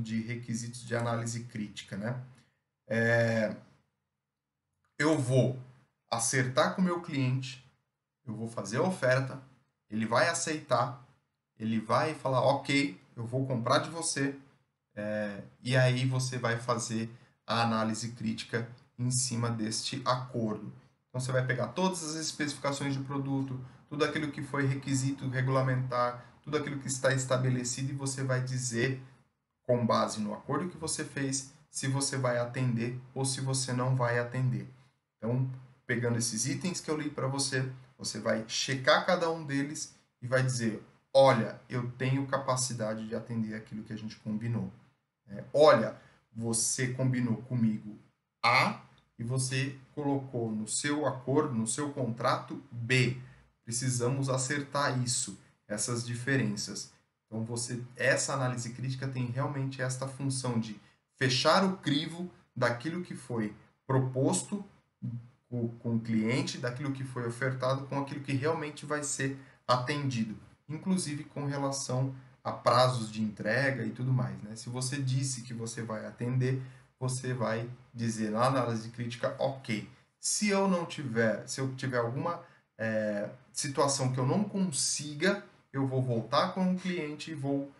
de requisitos de análise crítica, né? Eu vou acertar com o meu cliente, eu vou fazer a oferta, ele vai aceitar, ele vai falar, ok, eu vou comprar de você, e aí você vai fazer a análise crítica em cima deste acordo. Então você vai pegar todas as especificações de produto, tudo aquilo que foi requisito regulamentar, tudo aquilo que está estabelecido e você vai dizer, com base no acordo que você fez, se você vai atender ou se você não vai atender. Então, pegando esses itens que eu li para você, você vai checar cada um deles e vai dizer, olha, eu tenho capacidade de atender aquilo que a gente combinou. Olha, você combinou comigo A e você colocou no seu acordo, no seu contrato B. Precisamos acertar isso, essas diferenças. Então essa análise crítica tem realmente esta função de fechar o crivo daquilo que foi proposto com o cliente, daquilo que foi ofertado com aquilo que realmente vai ser atendido, inclusive com relação a prazos de entrega e tudo mais, né? Se você disse que você vai atender, você vai dizer na análise crítica, ok. Se eu tiver alguma situação que eu não consiga, eu vou voltar com o cliente e vou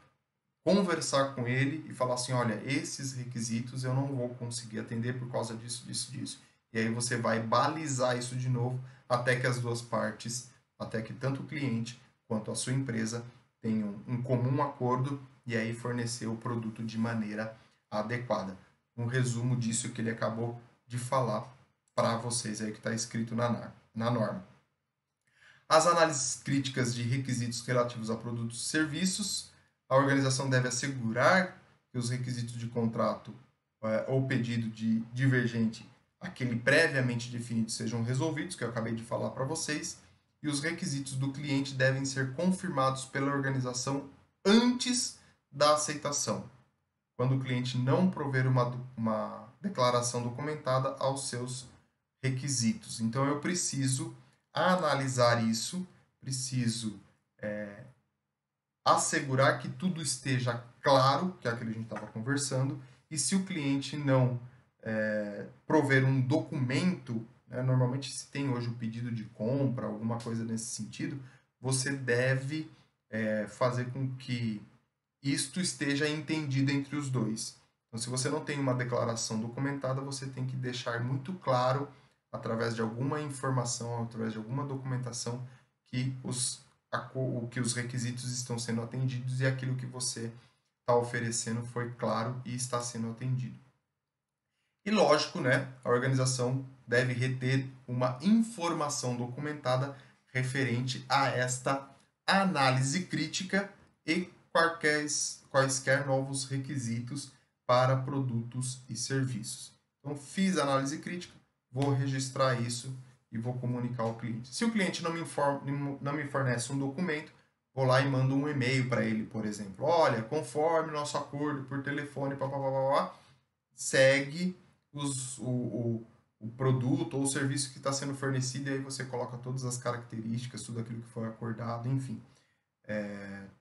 conversar com ele e falar assim, olha, esses requisitos eu não vou conseguir atender por causa disso, disso, disso. E aí você vai balizar isso de novo até que as duas partes, até que tanto o cliente quanto a sua empresa tenham um comum acordo e aí fornecer o produto de maneira adequada. Um resumo disso que ele acabou de falar para vocês aí que está escrito na norma. As análises críticas de requisitos relativos a produtos e serviços. A organização deve assegurar que os requisitos de contrato ou pedido de divergente, aquele previamente definido, sejam resolvidos, que eu acabei de falar para vocês, e os requisitos do cliente devem ser confirmados pela organização antes da aceitação, quando o cliente não prover uma declaração documentada aos seus requisitos. Então eu preciso analisar isso, preciso assegurar que tudo esteja claro, que é aquilo que a gente estava conversando, e se o cliente não prover um documento, né, normalmente se tem hoje o pedido de compra, alguma coisa nesse sentido, você deve fazer com que isto esteja entendido entre os dois. Então, se você não tem uma declaração documentada, você tem que deixar muito claro, através de alguma informação, através de alguma documentação, que os requisitos estão sendo atendidos e aquilo que você está oferecendo foi claro e está sendo atendido. E lógico, né, a organização deve reter uma informação documentada referente a esta análise crítica e quaisquer novos requisitos para produtos e serviços. Então, fiz a análise crítica, vou registrar isso e vou comunicar ao cliente. Se o cliente não me fornece um documento, vou lá e mando um e-mail para ele, por exemplo. Olha, conforme nosso acordo por telefone, segue o produto ou o serviço que está sendo fornecido, e aí você coloca todas as características, tudo aquilo que foi acordado, enfim,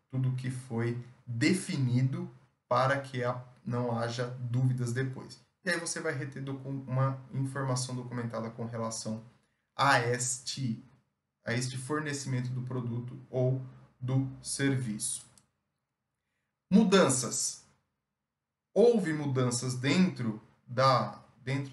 tudo que foi definido para que não haja dúvidas depois. E aí você vai reter uma informação documentada com relação a este fornecimento do produto ou do serviço. Mudanças. Houve mudanças dentro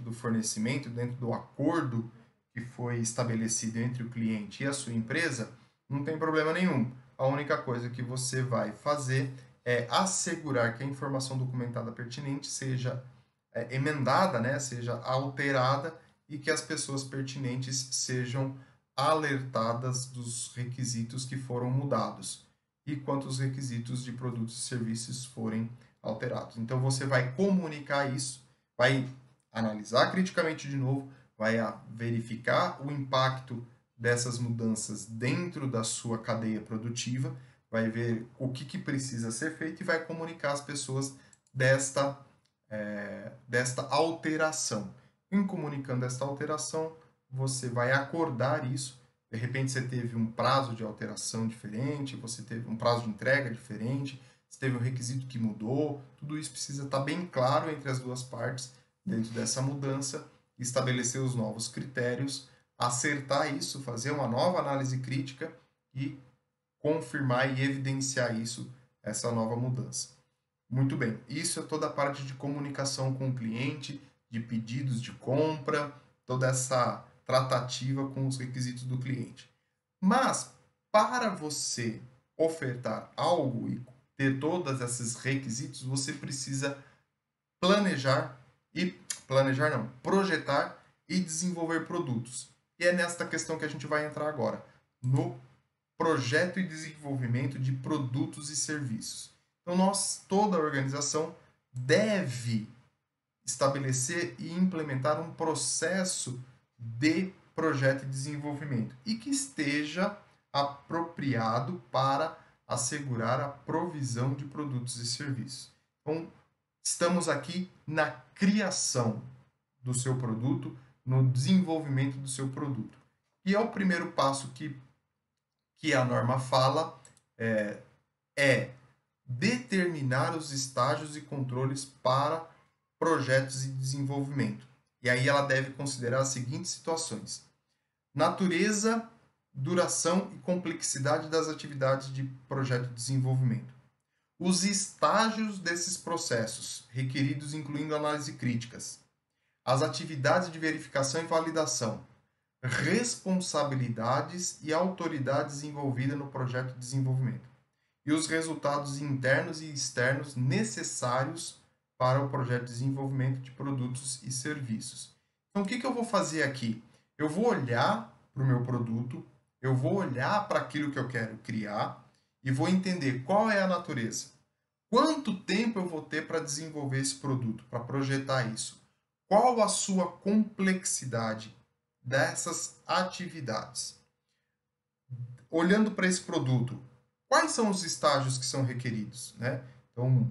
do fornecimento, dentro do acordo que foi estabelecido entre o cliente e a sua empresa, não tem problema nenhum. A única coisa que você vai fazer é assegurar que a informação documentada pertinente seja emendada, né, seja alterada e que as pessoas pertinentes sejam alertadas dos requisitos que foram mudados e quantos requisitos de produtos e serviços forem alterados. Então você vai comunicar isso, vai analisar criticamente de novo, vai verificar o impacto dessas mudanças dentro da sua cadeia produtiva, vai ver o que precisa ser feito e vai comunicar às pessoas desta alteração. Em comunicando esta alteração, você vai acordar isso. De repente você teve um prazo de alteração diferente, você teve um prazo de entrega diferente, se teve um requisito que mudou, tudo isso precisa estar bem claro entre as duas partes dentro dessa mudança, estabelecer os novos critérios, acertar isso, fazer uma nova análise crítica e confirmar e evidenciar isso, essa nova mudança. Muito bem, isso é toda a parte de comunicação com o cliente, de pedidos de compra, toda essa tratativa com os requisitos do cliente. Mas, para você ofertar algo e ter todos esses requisitos, você precisa planejar e projetar e desenvolver produtos. E é nesta questão que a gente vai entrar agora, no projeto e desenvolvimento de produtos e serviços. Então, toda a organização deve estabelecer e implementar um processo de projeto e desenvolvimento e que esteja apropriado para assegurar a provisão de produtos e serviços. Então, estamos aqui na criação do seu produto, no desenvolvimento do seu produto. E é o primeiro passo que a norma fala, é determinar os estágios e controles para projetos e desenvolvimento. E aí ela deve considerar as seguintes situações: natureza, duração e complexidade das atividades de projeto e desenvolvimento. Os estágios desses processos, requeridos incluindo análise críticas. As atividades de verificação e validação. Responsabilidades e autoridades envolvidas no projeto de desenvolvimento. E os resultados internos e externos necessários para o projeto de desenvolvimento de produtos e serviços. Então, o que eu vou fazer aqui? Eu vou olhar para o meu produto, eu vou olhar para aquilo que eu quero criar e vou entender qual é a natureza. Quanto tempo eu vou ter para desenvolver esse produto, para projetar isso? Qual a sua complexidade dessas atividades? Olhando para esse produto, quais são os estágios que são requeridos, né? Então,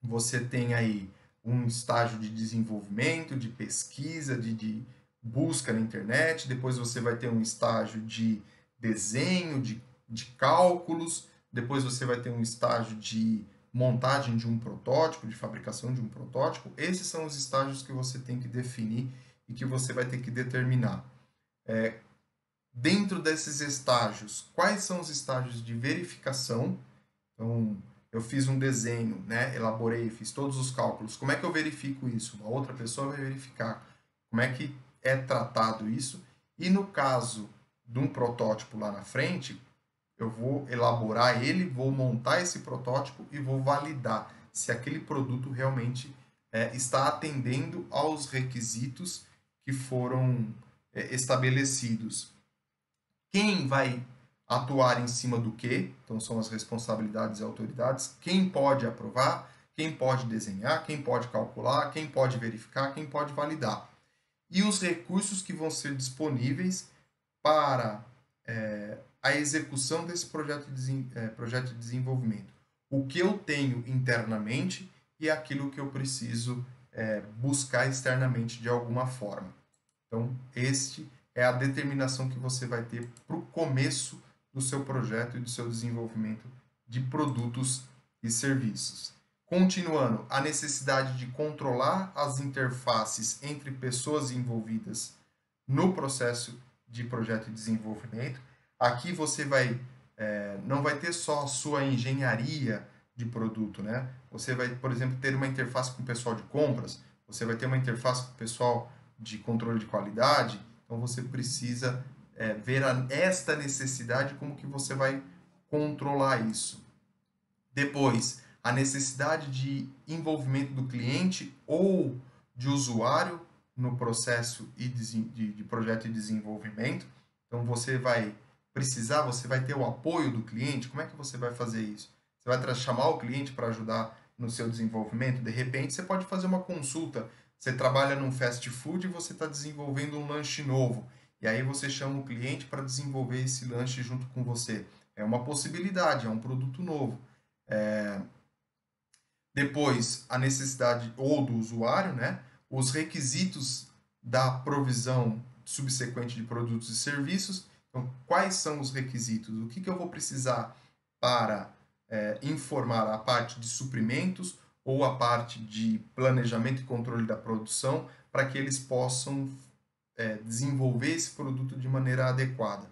você tem aí um estágio de desenvolvimento, de pesquisa, de busca na internet, depois você vai ter um estágio de desenho, de cálculos, depois você vai ter um estágio de montagem de um protótipo, de fabricação de um protótipo. Esses são os estágios que você tem que definir e que você vai ter que determinar. Dentro desses estágios, quais são os estágios de verificação? Então, eu fiz um desenho, né? Elaborei, fiz todos os cálculos. Como é que eu verifico isso? Uma outra pessoa vai verificar. Como é que é tratado isso? E no caso de um protótipo lá na frente, eu vou elaborar ele, vou montar esse protótipo e vou validar se aquele produto realmente está atendendo aos requisitos que foram estabelecidos. Quem vai atuar em cima do quê? Então são as responsabilidades e autoridades. Quem pode aprovar, quem pode desenhar, quem pode calcular, quem pode verificar, quem pode validar. E os recursos que vão ser disponíveis para a execução desse projeto de desenvolvimento. O que eu tenho internamente e aquilo que eu preciso buscar externamente de alguma forma. Então, este é a determinação que você vai ter para o começo do seu projeto e do seu desenvolvimento de produtos e serviços. Continuando, a necessidade de controlar as interfaces entre pessoas envolvidas no processo de projeto e desenvolvimento. Aqui você não vai ter só a sua engenharia de produto, né? Você vai, por exemplo, ter uma interface com o pessoal de compras, você vai ter uma interface com o pessoal de controle de qualidade. Então você precisa ver esta necessidade, como que você vai controlar isso. Depois, a necessidade de envolvimento do cliente ou de usuário no processo de projeto e desenvolvimento. Então você vai ter o apoio do cliente. Como é que você vai fazer isso? Você vai chamar o cliente para ajudar no seu desenvolvimento? De repente você pode fazer uma consulta. Você trabalha num fast food e você está desenvolvendo um lanche novo. E aí você chama o cliente para desenvolver esse lanche junto com você. É uma possibilidade, é um produto novo. Depois, a necessidade ou do usuário, né? Os requisitos da provisão subsequente de produtos e serviços. Então, quais são os requisitos? O que eu vou precisar para informar a parte de suprimentos ou a parte de planejamento e controle da produção para que eles possam desenvolver esse produto de maneira adequada.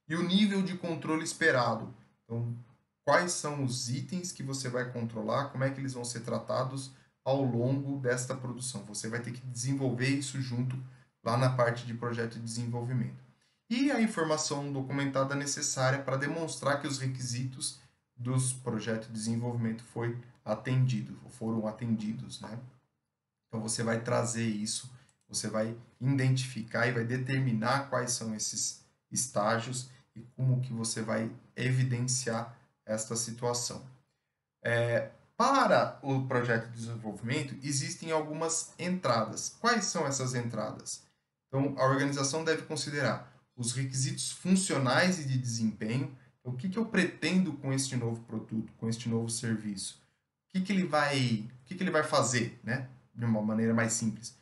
E o nível de controle esperado. Então, quais são os itens que você vai controlar, como é que eles vão ser tratados ao longo desta produção. Você vai ter que desenvolver isso junto lá na parte de projeto de desenvolvimento. E a informação documentada necessária para demonstrar que os requisitos dos projetos de desenvolvimento foram atendidos, né? Então você vai trazer isso, você vai identificar e vai determinar quais são esses estágios e como que você vai evidenciar esta situação. Para o projeto de desenvolvimento, existem algumas entradas. Quais são essas entradas? Então, a organização deve considerar os requisitos funcionais e de desempenho. Então, o que eu pretendo com este novo produto, com este novo serviço? O que ele vai fazer, né? De uma maneira mais simples.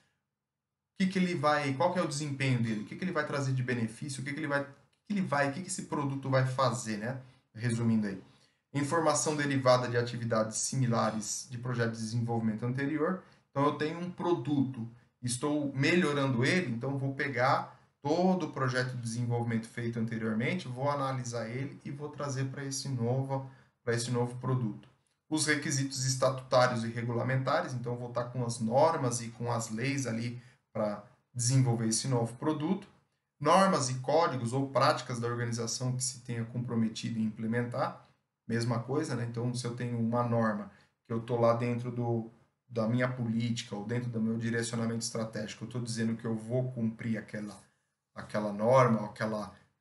Qual que é o desempenho dele? O que ele vai trazer de benefício? O que esse produto vai fazer, né? Resumindo aí. Informação derivada de atividades similares de projeto de desenvolvimento anterior. Então, eu tenho um produto, estou melhorando ele, então vou pegar todo o projeto de desenvolvimento feito anteriormente, vou analisar ele e vou trazer para esse novo produto. Os requisitos estatutários e regulamentares, então vou estar com as normas e com as leis ali para desenvolver esse novo produto. Normas e códigos ou práticas da organização que se tenha comprometido em implementar. Mesma coisa, né? Então, se eu tenho uma norma que eu estou lá dentro da minha política ou dentro do meu direcionamento estratégico, eu estou dizendo que eu vou cumprir aquela norma,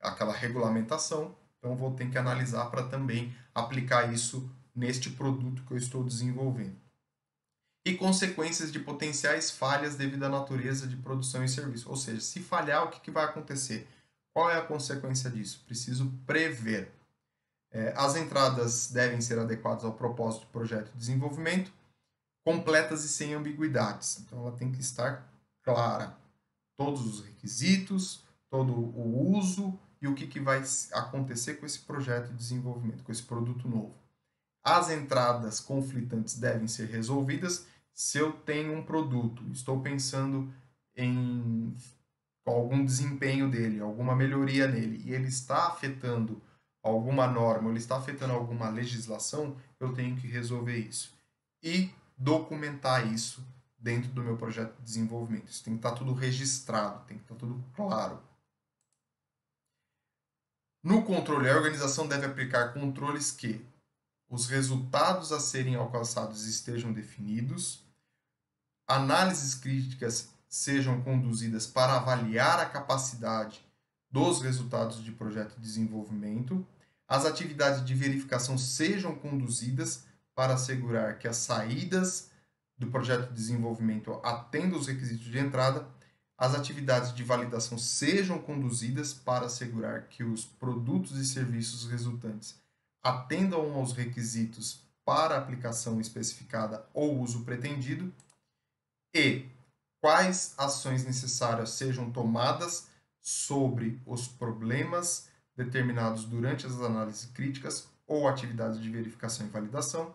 aquela regulamentação, então eu vou ter que analisar para também aplicar isso neste produto que eu estou desenvolvendo. E consequências de potenciais falhas devido à natureza de produção e serviço. Ou seja, se falhar, o que vai acontecer? Qual é a consequência disso? Preciso prever. As entradas devem ser adequadas ao propósito do projeto de desenvolvimento, completas e sem ambiguidades. Então, ela tem que estar clara. Todos os requisitos, todo o uso e o que vai acontecer com esse projeto de desenvolvimento, com esse produto novo. As entradas conflitantes devem ser resolvidas. Se eu tenho um produto, estou pensando em algum desempenho dele, alguma melhoria nele, e ele está afetando alguma norma, ele está afetando alguma legislação, eu tenho que resolver isso. E documentar isso dentro do meu projeto de desenvolvimento. Isso tem que estar tudo registrado, tem que estar tudo claro. No controle, a organização deve aplicar controles que os resultados a serem alcançados estejam definidos, análises críticas sejam conduzidas para avaliar a capacidade dos resultados de projeto de desenvolvimento, as atividades de verificação sejam conduzidas para assegurar que as saídas do projeto de desenvolvimento atendam os requisitos de entrada, as atividades de validação sejam conduzidas para assegurar que os produtos e serviços resultantes atendam aos requisitos para a aplicação especificada ou uso pretendido, e quais ações necessárias sejam tomadas sobre os problemas determinados durante as análises críticas ou atividades de verificação e validação,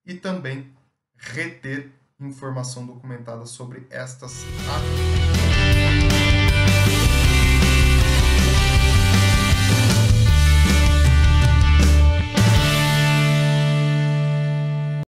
e também reter informação documentada sobre estas atividades.